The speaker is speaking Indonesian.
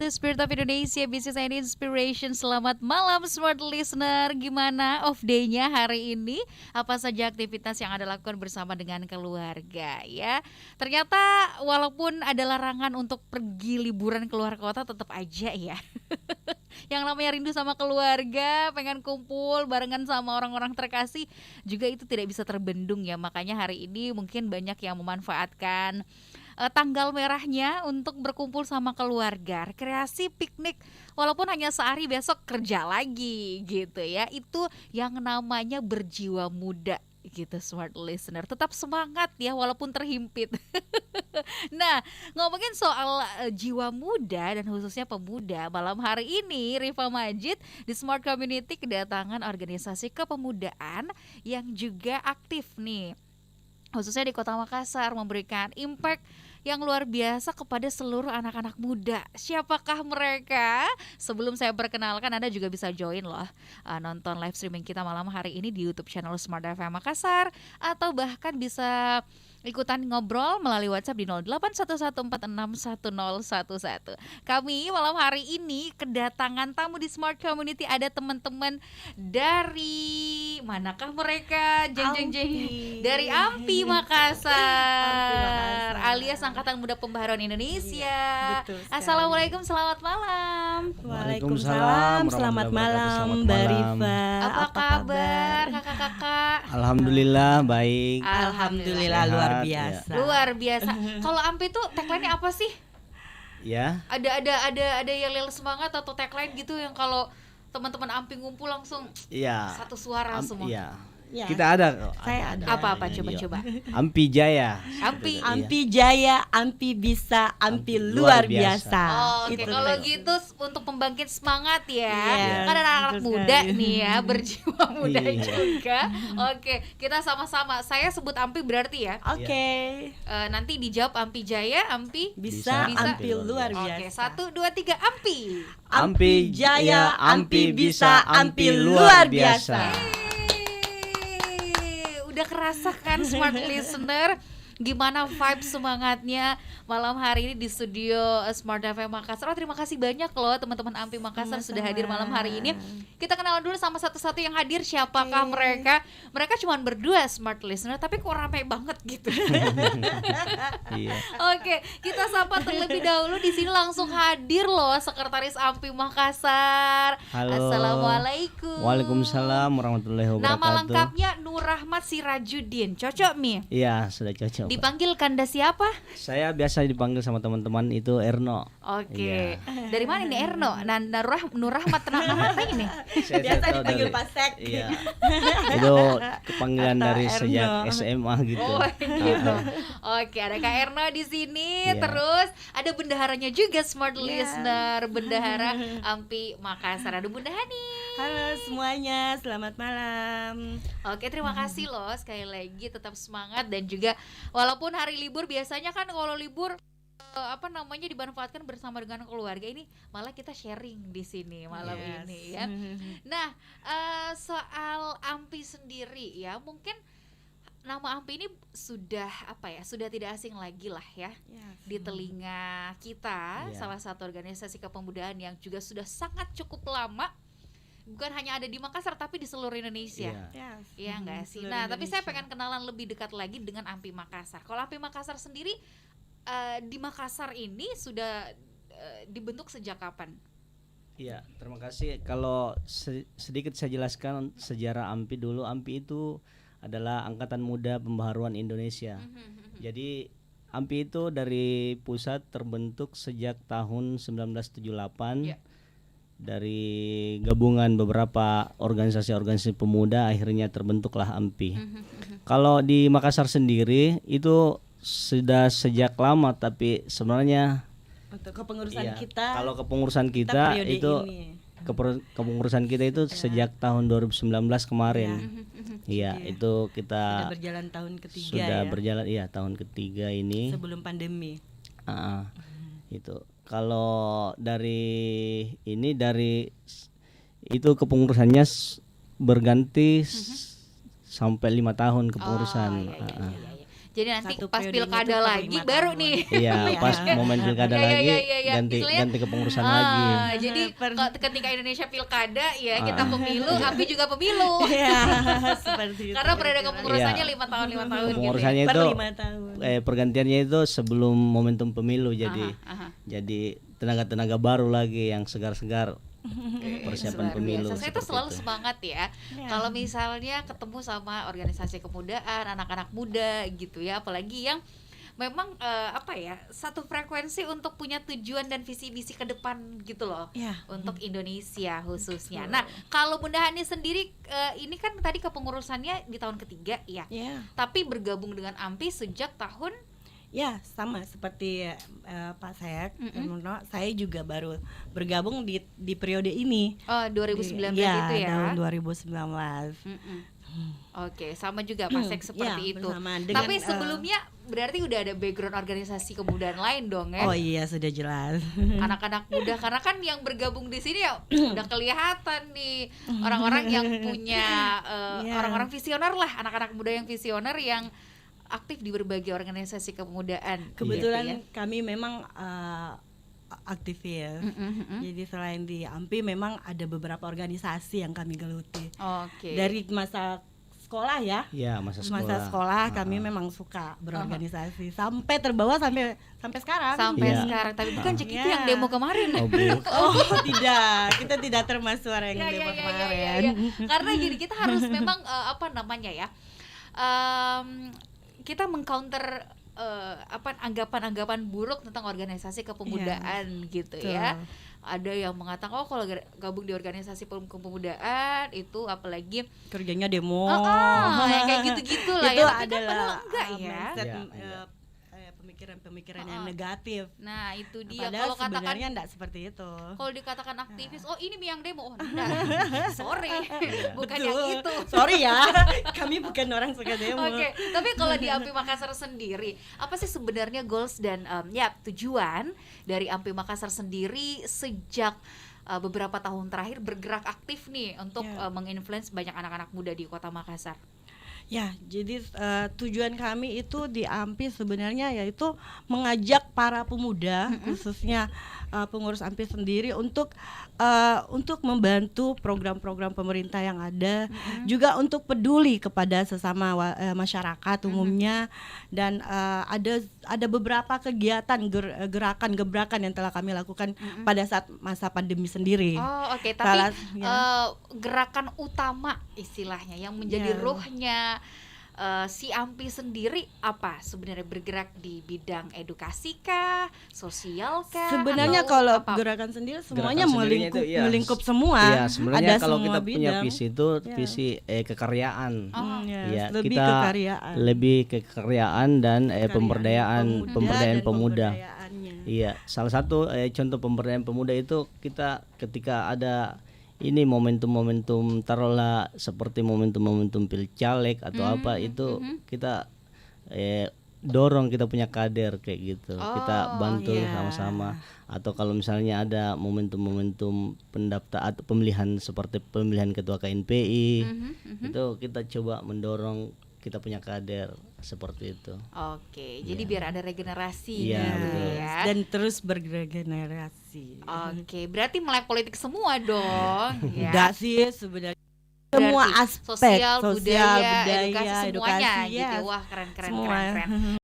The Spirit of Indonesia Business and Inspiration. Selamat malam Smart Listener. Gimana off day-nya hari ini? Apa saja aktivitas yang Anda lakukan bersama dengan keluarga ya? Ternyata walaupun ada larangan untuk pergi liburan keluar kota, tetap aja ya. Yang namanya rindu sama keluarga, pengen kumpul barengan sama orang-orang terkasih, juga itu tidak bisa terbendung ya. Makanya hari ini mungkin banyak yang memanfaatkan tanggal merahnya untuk berkumpul sama keluarga, rekreasi, piknik, walaupun hanya sehari, besok kerja lagi gitu ya. Itu yang namanya berjiwa muda gitu Smart Listener. Tetap semangat ya walaupun terhimpit. Nah, ngomongin soal jiwa muda dan khususnya pemuda, malam hari ini Rifa Majid di Smart Community kedatangan organisasi kepemudaan yang juga aktif nih, khususnya di Kota Makassar, memberikan impact yang luar biasa kepada seluruh anak-anak muda. Siapakah mereka? Sebelum saya perkenalkan, Anda juga bisa join loh nonton live streaming kita malam hari ini di YouTube channel Smart FM Makassar, atau bahkan bisa ikutan ngobrol melalui WhatsApp di 0811461011. Kami malam hari ini kedatangan tamu di Smart Community, ada teman-teman dari manakah mereka? Jeng. Dari AMPI Makassar, alias Angkatan Muda Pembaharuan Indonesia. Betul sekali. Assalamualaikum, selamat malam. Waalaikumsalam, selamat malam Mbak Rifa. Apa kabar kakak-kakak? Alhamdulillah baik. Alhamdulillah Sehat, luar biasa. Luar biasa. Kalau AMPI itu tagline-nya apa sih? Ya. Ada yel-yel semangat atau tagline gitu yang kalau teman-teman AMPI ngumpul langsung Iya. satu suara semua. Iya. Ya. Kita ada kok. Saya ada. Apa-apa Iya. coba. Ampi Jaya. AMPI. Iya. Ampi jaya, Ampi bisa, Ampi Ampi luar luar biasa. biasa. Oke, Itu kalau tuh. gitu untuk pembangkit semangat ya. Iya, Kan ada anak-anak betul muda sekali. nih ya, berjiwa muda Iya. juga. Oke, kita sama-sama. Saya sebut AMPI berarti ya. Oke. Nanti dijawab AMPI Jaya, AMPI. Bisa, Bisa. Ampi luar Oke, biasa. 1, 2, 3, AMPI. Ampi jaya, Ampi bisa, Ampi luar biasa. Udah kerasa kan Smart Listener gimana vibe semangatnya malam hari ini di studio Smart FM Makassar. Terima kasih banyak loh teman-teman AMPI Makassar sudah hadir malam hari ini. Kita kenalan dulu sama satu-satu yang hadir, siapakah mereka. Mereka cuma berdua Smart Listener, tapi kok rame banget gitu. Iya. Oke, kita sapa terlebih dahulu. Di sini langsung hadir loh Sekretaris AMPI Makassar. Halo. Assalamualaikum. Waalaikumsalam warahmatullahi wabarakatuh. Nama lengkapnya Nur Rahmat Sirajudin. Cocok Mi? Iya, sudah cocok. Dipanggil Kanda siapa? Saya biasa dipanggil sama teman-teman itu Erno. Oke. Iya. Dari mana nih Erno? Nur Rahmat tenang apa ini? Biasa tahu dipanggil dari- Pasek. Iya. Itu kepanggilan Atau dari Erno. sejak SMA gitu. Oh gitu. Ah, Oke, ada Kak Erno di sini. Iya. Terus ada bendaharanya juga Smart Iya. Listener, Bendahara AMPI Makassar. Ada Bunda Hani. Halo semuanya, selamat malam. Oke, terima kasih loh sekali lagi, tetap semangat. Dan juga walaupun hari libur, biasanya kan kalau libur dimanfaatkan bersama dengan keluarga, ini malah kita sharing di sini malam Yes. ini ya. Nah, soal AMPI sendiri ya, mungkin nama AMPI ini sudah sudah tidak asing lagi lah ya Yes. di telinga kita. Iya. Salah satu organisasi kepemudaan yang juga sudah sangat cukup lama, bukan hanya ada di Makassar tapi di seluruh Indonesia. Iya. Yes. Iya enggak sih? Seluruh Nah, tapi saya Indonesia. pengen kenalan lebih dekat lagi dengan AMPI Makassar. Kalau AMPI Makassar sendiri di Makassar ini sudah dibentuk sejak kapan? Iya, terima kasih. Kalau sedikit saya jelaskan sejarah AMPI dulu. AMPI itu adalah Angkatan Muda Pembaharuan Indonesia. Jadi AMPI itu dari pusat terbentuk sejak tahun 1978. Ya. Dari gabungan beberapa organisasi-organisasi pemuda akhirnya terbentuklah AMPI. Kalau di Makassar sendiri itu sudah sejak lama, tapi sebenarnya Untuk kepengurusan iya, kita. kalau kepengurusan kita periode itu ini. kepengurusan kita itu sejak tahun 2019 kemarin. Iya, Iya. itu Sudah kita berjalan tahun ketiga sudah ya. berjalan, iya, tahun ketiga ini. Sebelum pandemi. Ah, itu kalau dari itu kepengurusannya berganti sampai 5 tahun kepengurusan. Oh, iya. Jadi nanti Satu pas periodenya pilkada itu per lagi 5 baru tahun. nih. Iya, Iya. pas momen pilkada Iya, lagi iya, iya, iya. ganti Istilahnya, ganti kepengurusan lagi. Jadi Per- ketika Indonesia pilkada ya kita Ah. pemilu, AMPI juga pemilu. Iya, seperti itu. Karena periode kira-kira. kepengurusannya Iya. 5 tahun gitu ya. Kepengurusannya Per itu 5 tahun. pergantiannya itu sebelum momentum pemilu, jadi Aha. tenaga-tenaga baru lagi yang segar-segar persiapan Luar pemilu. biasa. Saya tuh seperti selalu itu. semangat ya. Iya. Kalau misalnya ketemu sama organisasi kemudaan, anak-anak muda gitu ya, apalagi yang memang satu frekuensi untuk punya tujuan dan visi misi ke depan gitu loh. Iya. Untuk Indonesia khususnya. Betul. Nah, kalau Bunda Hani sendiri ini kan tadi kepengurusannya di tahun ketiga ya. Iya. Tapi bergabung dengan AMPI sejak tahun Ya, sama seperti Pak Sek. Mm-mm. Saya juga baru bergabung di periode ini. 2019 Iya, itu ya. tahun 2019. Mm-mm. Oke, sama juga Pak Sek seperti Ya, itu. bersama dengan, Tapi sebelumnya berarti udah ada background organisasi kemudaan lain dong ya. Oh iya, sudah jelas. Anak-anak muda, karena kan yang bergabung di sini ya udah kelihatan nih orang-orang yang punya Iya. orang-orang visioner lah, anak-anak muda yang visioner yang aktif di berbagai organisasi kemudaan. Kebetulan gitu ya. kami memang aktivis. Jadi selain di AMPI memang ada beberapa organisasi yang kami geluti. Oke. Dari masa sekolah ya. Iya, masa sekolah. Masa sekolah kami memang suka berorganisasi sampai terbawa sampai sekarang. Sampai Iya. sekarang, tapi bukan cek itu Iya. yang demo kemarin. Oh, bu. Oh tidak, kita tidak termasuk orang yang demo kemarin. Karena gini, kita harus memang kita mengcounter anggapan-anggapan buruk tentang organisasi kepemudaan gitu ya. betul. Ada yang mengatakan kalau gabung di organisasi kepemudaan itu apalagi Kerjanya demo. yang kayak gitu-gitu lah Itu ya. Tapi kan adalah padahal enggak ya. mindset, Iya, iya. pemikiran-pemikiran yang negatif. Nah, itu dia. Padahal Kalau katakan sebenarnya enggak seperti itu. kalau dikatakan aktivis, oh ini yang demo, oh enggak, sorry, bukan Betul. yang itu. Sorry ya, kami bukan orang suka demo. Oke, tapi kalau di AMPI Makassar sendiri, apa sih sebenarnya goals dan tujuan dari AMPI Makassar sendiri sejak beberapa tahun terakhir bergerak aktif nih untuk Ya. menginfluence banyak anak-anak muda di Kota Makassar? Ya, jadi tujuan kami itu di AMPI sebenarnya yaitu mengajak para pemuda, khususnya pengurus AMPI sendiri untuk membantu program-program pemerintah yang ada, juga untuk peduli kepada sesama masyarakat umumnya, dan ada beberapa kegiatan gerakan-gebrakan yang telah kami lakukan pada saat masa pandemi sendiri. Oh, oke, tapi Ya. gerakan utama istilahnya yang menjadi Ya. ruhnya si AMPI sendiri apa sebenarnya, bergerak di bidang edukasi kah, sosial kah? Sebenarnya atau kalau apa? gerakan sendiri semuanya Gerakan sendirinya itu, iya. melingkup semua. Iya, sebenarnya Ada kalau semua kita punya bidang. visi itu Ya. visi kekaryaan. Iya, lebih kita kekaryaan. lebih kekaryaan dan Kekaryaan pemberdayaan dan pemuda. pemberdayaannya. Iya, salah satu contoh pemberdayaan pemuda itu kita ketika ada ini momentum-momentum, taruhlah seperti momentum-momentum pilcaleg atau apa itu kita dorong kita punya kader kayak gitu. Kita bantu iya. sama-sama. Atau kalau misalnya ada momentum-momentum pendaftar atau pemilihan seperti pemilihan ketua KNPI, itu kita coba mendorong kita punya kader seperti itu. Oke, jadi biar ada regenerasi Iya, gitu betul. ya. Dan terus bergenerasi. Oke, berarti melek politik semua dong. Ya. Enggak sih sebenarnya. Semua Berarti aspek sosial, budaya, edukasi semuanya edukasi, gitu. ya. Wah, keren. Semua.